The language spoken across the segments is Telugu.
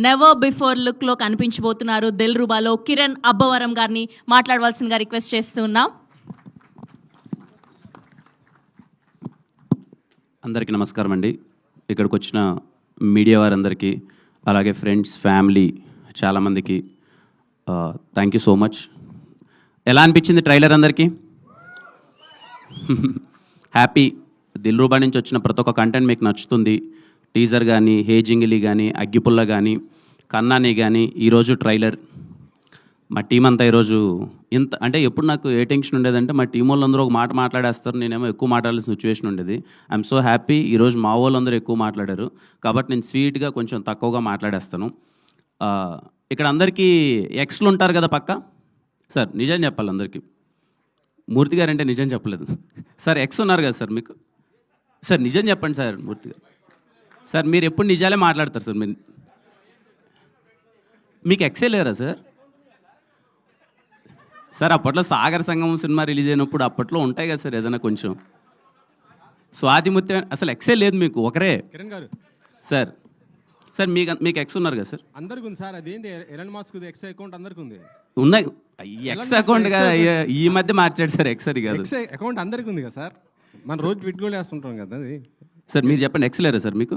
నెవర్ బిఫోర్ లుక్లో కనిపించబోతున్నారు దిల్రుబాలో కిరణ్ అబ్బవరం గారిని మాట్లాడవలసిందిగా రిక్వెస్ట్ చేస్తున్నాం. అందరికీ నమస్కారం అండి. ఇక్కడికి వచ్చిన మీడియా వారందరికీ, అలాగే ఫ్రెండ్స్, ఫ్యామిలీ చాలామందికి థ్యాంక్ యూ సో మచ్. ఎలా అనిపించింది ట్రైలర్ అందరికీ? హ్యాపీ. దిల్రుబా నుంచి వచ్చిన ప్రతి ఒక్క కంటెంట్ మీకు నచ్చుతుంది. టీజర్ కానీ, హే జింగిలి కానీ, అగ్గిపుల్ల కానీ, కన్నాని కానీ, ఈరోజు ట్రైలర్. మా టీం అంతా ఈరోజు ఇంత అంటే ఎప్పుడు నాకు ఏ టెన్షన్ ఉండేదంటే మా టీం వాళ్ళందరూ ఒక మాట మాట్లాడేస్తారు, నేనేమో ఎక్కువ మాట్లాడాల్సిన సిచ్యువేషన్ ఉండేది. ఐఎమ్ సో హ్యాపీ ఈరోజు మా వాళ్ళందరూ ఎక్కువ మాట్లాడారు కాబట్టి నేను స్వీట్గా కొంచెం తక్కువగా మాట్లాడేస్తాను. ఇక్కడ అందరికీ ఎక్స్లు ఉంటారు కదా పక్క. సార్ నిజం చెప్పాలి అందరికీ. మూర్తి గారు అంటే నిజం చెప్పలేదు సార్. ఎక్స్ ఉన్నారు కదా సార్ మీకు. సార్ నిజం చెప్పండి సార్. మూర్తి గారు సార్ మీరు ఎప్పుడు నిజాలే మాట్లాడతారు సార్. మీకు ఎక్సే లేరా సార్? సార్ అప్పట్లో సాగర్ సంగమం సినిమా రిలీజ్ అయినప్పుడు అప్పట్లో ఉంటాయి కదా సార్ ఏదైనా కొంచెం స్వాతిముత్యం. అసలు ఎక్సే లేదు మీకు, ఒకరే. కిరణ్ గారు సార్ సార్ మీకు ఎక్స్ ఉన్నారు కదా సార్? అందరికి ఉంది సార్. అదేంటి ఎలన్ మాస్క్ ఎక్స్ అకౌంట్ అందరికి ఉంది. ఉన్నాయి. ఎక్స్ అకౌంట్ కదా ఈ మధ్య మార్చాడు సార్. ఎక్స్ అది కాదు, ఎక్స్ అకౌంట్ అందరికి ఉంది కదా సార్. మన రోజు పెట్టుకొని వేస్తుంటాం కదా అది. సార్ మీరు చెప్పండి, ఎక్స్ లేరా సార్ మీకు?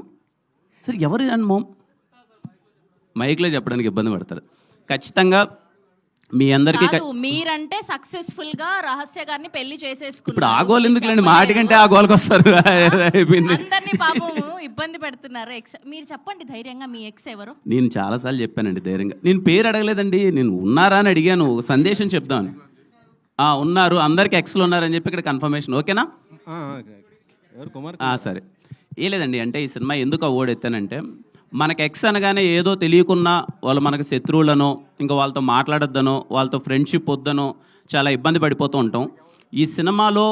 సార్ ఎవరు అని మైక్లో చెప్పడానికి ఇబ్బంది పడతారు. ఖచ్చితంగా మీ అందరికీ మీరంటే సక్సెస్ఫుల్ గా రహస్య గారిని పెళ్లి చేసేసుకున్నారు. ఇప్పుడు ఆ గోల్ ఎందుకులేండి, మాటి కంటే ఆ గోల్కి వస్తారు. అందరినీ పాపము ఇబ్బంది పెడుతున్నారు. ఎక్స్ మీరు చెప్పండి ధైర్యంగా, మీ ఎక్స్ ఎవరు? నేను చాలాసార్లు చెప్పానండి ధైర్యంగా. నేను పేరు అడగలేదండి, నేను ఉన్నారా అని అడిగాను. ఒక సందేశం చెప్దామని. ఉన్నారు, అందరికి ఎక్స్లు ఉన్నారని చెప్పి ఇక్కడ కన్ఫర్మేషన్. ఓకేనా? సరే. ఏ లేదండి, అంటే ఈ సినిమా ఎందుకు అవార్డు ఎత్తానంటే, మనకు ఎక్స్ అనగానే ఏదో తెలియకున్నా వాళ్ళు మనకు శత్రువులనో, ఇంకా వాళ్ళతో మాట్లాడొద్దనో, వాళ్ళతో ఫ్రెండ్షిప్ వద్దనో చాలా ఇబ్బంది పడిపోతూ ఉంటాం. ఈ సినిమాలో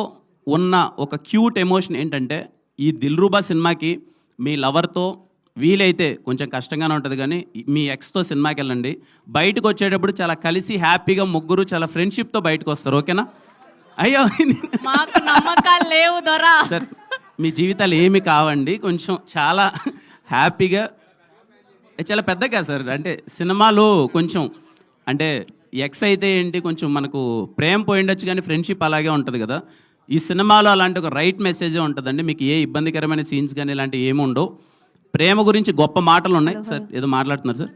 ఉన్న ఒక క్యూట్ ఎమోషన్ ఏంటంటే, ఈ దిల్రుబా సినిమాకి మీ లవర్తో వీలైతే కొంచెం కష్టంగానే ఉంటుంది కానీ మీ ఎక్స్తో సినిమాకి వెళ్ళండి. బయటకు వచ్చేటప్పుడు చాలా కలిసి హ్యాపీగా ముగ్గురు చాలా ఫ్రెండ్షిప్తో బయటకు వస్తారు. ఓకేనా? అయ్యో మాకు నమ్మకాలు లేవు దొరా సార్. మీ జీవితాలు ఏమి కావండి, కొంచెం చాలా హ్యాపీగా, చాలా పెద్దగా సార్. అంటే సినిమాలో కొంచెం అంటే ఎక్స్ అయితే ఏంటి, కొంచెం మనకు ప్రేమ పోయిండొచ్చు కానీ ఫ్రెండ్షిప్ అలాగే ఉంటుంది కదా. ఈ సినిమాలో అలాంటి ఒక రైట్ మెసేజే ఉంటుందండి. మీకు ఏ ఇబ్బందికరమైన సీన్స్ కానీ ఇలాంటివి ఏమి ఉండవు. ప్రేమ గురించి గొప్ప మాటలు ఉన్నాయి. సార్ ఏదో మాట్లాడుతున్నారు సార్.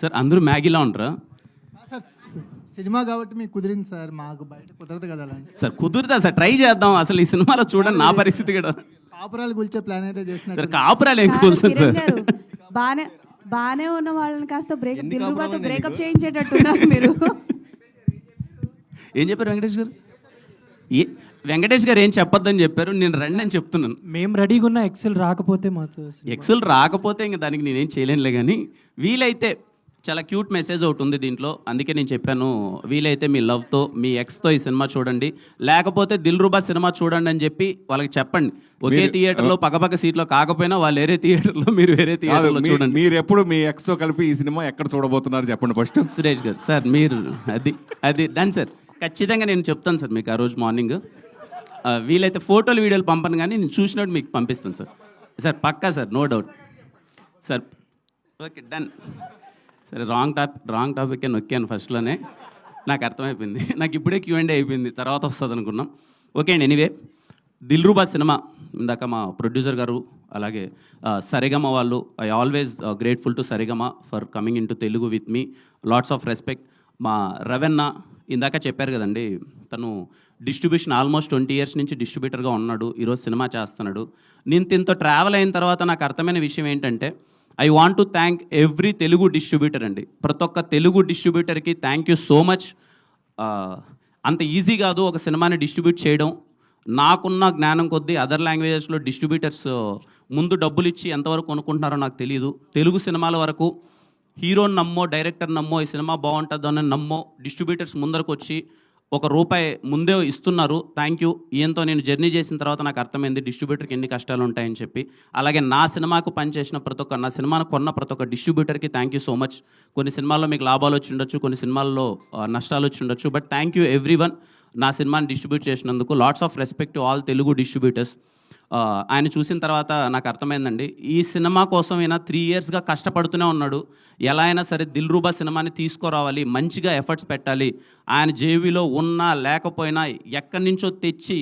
సార్ అందరూ మ్యాగీలా ఉంటారా సార్? సినిమా కాబట్టి మీకు కుదిరింది సార్, మాకు బయట కుదరదు కదా. సార్ కుదురుతా సార్, ట్రై చేద్దాం. అసలు ఈ సినిమాలో చూడండి నా పరిస్థితి కూడా. కాపురాలు కూల్చే ప్లాన్ అయితే చేసిన సార్. కాపురాలు ఏం కూల్చండి సార్. బానే ఉన్న వాళ్ళని కాస్త బ్రేకప్ చేయించేటట్టున్నారు మీరు. ఏం చెప్పారు వెంకటేష్ గారు? వెంకటేష్ గారు ఏం చెప్పొద్దని చెప్పారు, నేను రండి అని చెప్తున్నాను. మేము రెడీగా ఉన్న ఎక్సెల్ రాకపోతే మాతో ఎక్సెల్ రాకపోతే ఇంకా దానికి నేనేం చేయలేనులే. కానీ వీలైతే చాలా క్యూట్ మెసేజ్ ఒకటి ఉంది దీంట్లో, అందుకే నేను చెప్పాను వీలైతే మీ లవ్తో, మీ ఎక్స్తో ఈ సినిమా చూడండి. లేకపోతే దిల్రుబా సినిమా చూడండి అని చెప్పి వాళ్ళకి చెప్పండి. ఒకే థియేటర్లో పక్కపక్క సీట్లో కాకపోయినా వాళ్ళు వేరే థియేటర్లో, మీరు వేరే థియేటర్లో చూడండి. మీరు ఎప్పుడు మీ ఎక్స్తో కలిపి ఈ సినిమా ఎక్కడ చూడబోతున్నారు చెప్పండి ఫస్ట్. సురేష్ గారు సార్ మీరు అది డన్ సార్. ఖచ్చితంగా నేను చెప్తాను సార్ మీకు ఆ రోజు మార్నింగ్. వీలైతే ఫోటోలు వీడియోలు పంపను కానీ నేను చూసినట్టు మీకు పంపిస్తాను సార్. సార్ పక్కా sir, no doubt sir. Okay done. సరే, రాంగ్ టాపిక్ నొక్కాను ఫస్ట్లోనే, నాకు అర్థమైపోయింది. నాకు ఇప్పుడే Q&A అయిపోయింది, తర్వాత వస్తుంది అనుకున్నాం. ఓకే అండి. ఎనీవే, దిల్రుబా సినిమా ఇందాక మా ప్రొడ్యూసర్ గారు అలాగే సరిగమ వాళ్ళు, I always grateful to Sarigama for coming in to Telugu with me. Lots of respect. మా రవెన్న ఇందాక చెప్పారు కదండి, తను డిస్ట్రిబ్యూషన్ ఆల్మోస్ట్ 20 years నుంచి డిస్ట్రిబ్యూటర్గా ఉన్నాడు. ఈరోజు సినిమా చేస్తున్నాడు. నేను దీంతో ట్రావెల్ అయిన తర్వాత నాకు అర్థమైన విషయం ఏంటంటే, I want to thank every Telugu distributor అండి. ప్రతి ఒక్క తెలుగు డిస్ట్రిబ్యూటర్కి థ్యాంక్ యూ సో మచ్. అంత ఈజీ కాదు ఒక సినిమాని డిస్ట్రిబ్యూట్ చేయడం. నాకున్న జ్ఞానం కొద్దీ అదర్ లాంగ్వేజెస్లో డిస్ట్రిబ్యూటర్స్ ముందు డబ్బులు ఇచ్చి ఎంతవరకు కొనుక్కుంటున్నారో నాకు తెలియదు. తెలుగు సినిమాల వరకు హీరోని నమ్మో, డైరెక్టర్ నమ్మో, ఈ సినిమా బాగుంటుందని నమ్మో డిస్ట్రిబ్యూటర్స్ ముందరకు వచ్చి ₹1 ముందే ఇస్తున్నారు. Thank you. ఈయంతో నేను జర్నీ చేసిన తర్వాత నాకు అర్థమైంది డిస్ట్రిబ్యూటర్కి ఎన్ని కష్టాలు ఉంటాయని చెప్పి. అలాగే నా సినిమాకు పనిచేసిన నా సినిమాను కొన్న ప్రతి ఒక్క డిస్ట్రిబ్యూటర్కి థ్యాంక్ యూ సో మచ్. కొన్ని సినిమాల్లో మీకు లాభాలు వచ్చి ఉండొచ్చు, కొన్ని సినిమాల్లో నష్టాలు వచ్చి ఉండొచ్చు, but thank you every one నా సినిమాని డిస్ట్రిబ్యూట్ చేసినందుకు. Lots of respect to all Telugu distributors. ఆయన చూసిన తర్వాత నాకు అర్థమైందండి, ఈ సినిమా కోసం అయినా 3 ఇయర్స్గా కష్టపడుతూనే ఉన్నాడు. ఎలా అయినా సరే దిల్రూబా సినిమాని తీసుకురావాలి, మంచిగా ఎఫర్ట్స్ పెట్టాలి, ఆయన జేబీలో ఉన్నా లేకపోయినా ఎక్కడి నుంచో తెచ్చి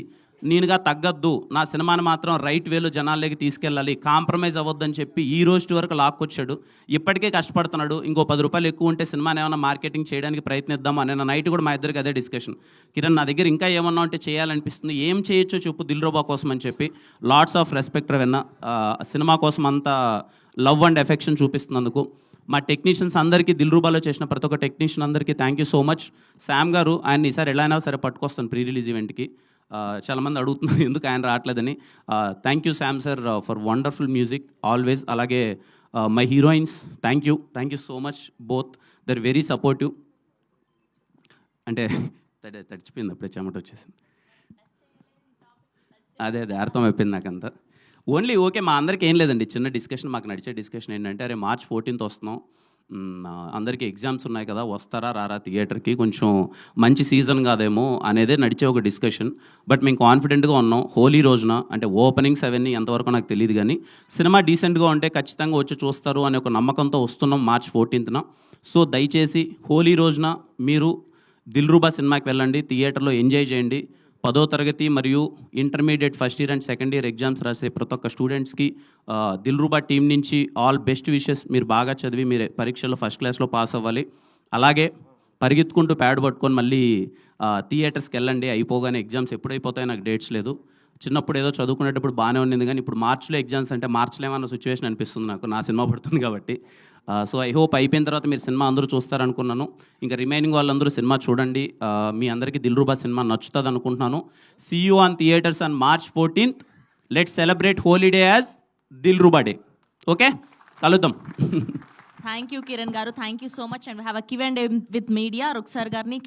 నేనుగా తగ్గద్దు, నా సినిమాని మాత్రం రైట్ వేలో జనాల్లోకి తీసుకెళ్ళాలి, కాంప్రమైజ్ అవ్వద్దని చెప్పి ఈ రోజు వరకు లాక్కొచ్చాడు. ఇప్పటికే కష్టపడుతున్నాడు. ఇంకో 10 రూపాయలు ఎక్కువ ఉంటే సినిమాని ఏమైనా మార్కెటింగ్ చేయడానికి ప్రయత్నిద్దాం అని నైట్ కూడా మా ఇద్దరికి అదే డిస్కషన్. కిరణ్, నా దగ్గర ఇంకా ఏమన్నా ఉంటే చేయాలనిపిస్తుంది, ఏం చేయొచ్చో చెప్పు దిల్రూబా కోసం అని చెప్పి. Lots of respect Ravanna, cinema కోసం అంత లవ్ అండ్ ఎఫెక్షన్ చూపిస్తున్నందుకు. మా టెక్నీషియన్స్ అందరికీ, దిల్రూబాలో చేసిన ప్రతి ఒక్క టెక్నీషియన్ అందరికీ thank you so much. Sam గారు, ఆయన ఈసారి ఎలా అయినా సరే పట్టుకొస్తాను ప్రీ రిలీజ్ ఈవెంట్కి. చాలామంది అడుగుతున్నారు ఎందుకు ఆయన రావట్లేదని. Thank you Sam sir for wonderful music always. అలాగే my heroines, thank you so much both, they're very supportive. అంటే తడిచిపోయింది, అప్పుడే చెమట వచ్చేసింది. అదే అర్థమైపోయింది నాకంతా. ఓన్లీ ఓకే, మా అందరికీ ఏం లేదండి, చిన్న డిస్కషన్, మాకు నడిచే డిస్కషన్ ఏంటంటే, అరే March 14th వస్తున్నాం, అందరికీ ఎగ్జామ్స్ ఉన్నాయి కదా, వస్తారా రారా థియేటర్కి, కొంచెం మంచి సీజన్ కాదేమో అనేదే నడిచే ఒక డిస్కషన్. బట్ మేము కాన్ఫిడెంట్గా ఉన్నాం. హోలీ రోజున, అంటే ఓపెనింగ్స్ అవన్నీ ఎంతవరకు నాకు తెలియదు కానీ, సినిమా డీసెంట్గా ఉంటే ఖచ్చితంగా వచ్చి చూస్తారు అనే ఒక నమ్మకంతో వస్తున్నాం March 14th. సో దయచేసి హోలీ రోజున మీరు దిల్రూబా సినిమాకి వెళ్ళండి, థియేటర్లో ఎంజాయ్ చేయండి. 10వ తరగతి మరియు intermediate first year and second year exams రాసే ప్రతి ఒక్క స్టూడెంట్స్కి దిల్రూబా టీం నుంచి ఆల్ బెస్ట్ విషెస్. మీరు బాగా చదివి మీరు పరీక్షల్లో ఫస్ట్ క్లాస్లో పాస్ అవ్వాలి. అలాగే పరిగెత్తుకుంటూ ప్యాడ్ పట్టుకొని మళ్ళీ థియేటర్స్కి వెళ్ళండి. అయిపోగానే ఎగ్జామ్స్ ఎప్పుడైపోతాయో నాకు డేట్స్ లేదు. చిన్నప్పుడు ఏదో చదువుకునేటప్పుడు బాగానే ఉండింది కానీ ఇప్పుడు మార్చిలో ఎగ్జామ్స్ అంటే మార్చిలో ఏమన్నా సిచ్యువేషన్ అనిపిస్తుంది నాకు, నా సినిమా పడుతుంది కాబట్టి. సో ఐ హోప్ అయిపోయిన తర్వాత మీరు సినిమా అందరూ చూస్తారనుకున్నాను. ఇంకా రిమైనింగ్ వాళ్ళందరూ సినిమా చూడండి. మీ అందరికీ దిల్రూబా సినిమా నచ్చుతుంది అనుకుంటున్నాను. See you on theatres on March 14th. Let's celebrate holiday as Dilruba day. Okay, కలుద్దాం. Thank you Kiran garu, thank you so much. And have a Q&A with media. రుక్సార్ గారిని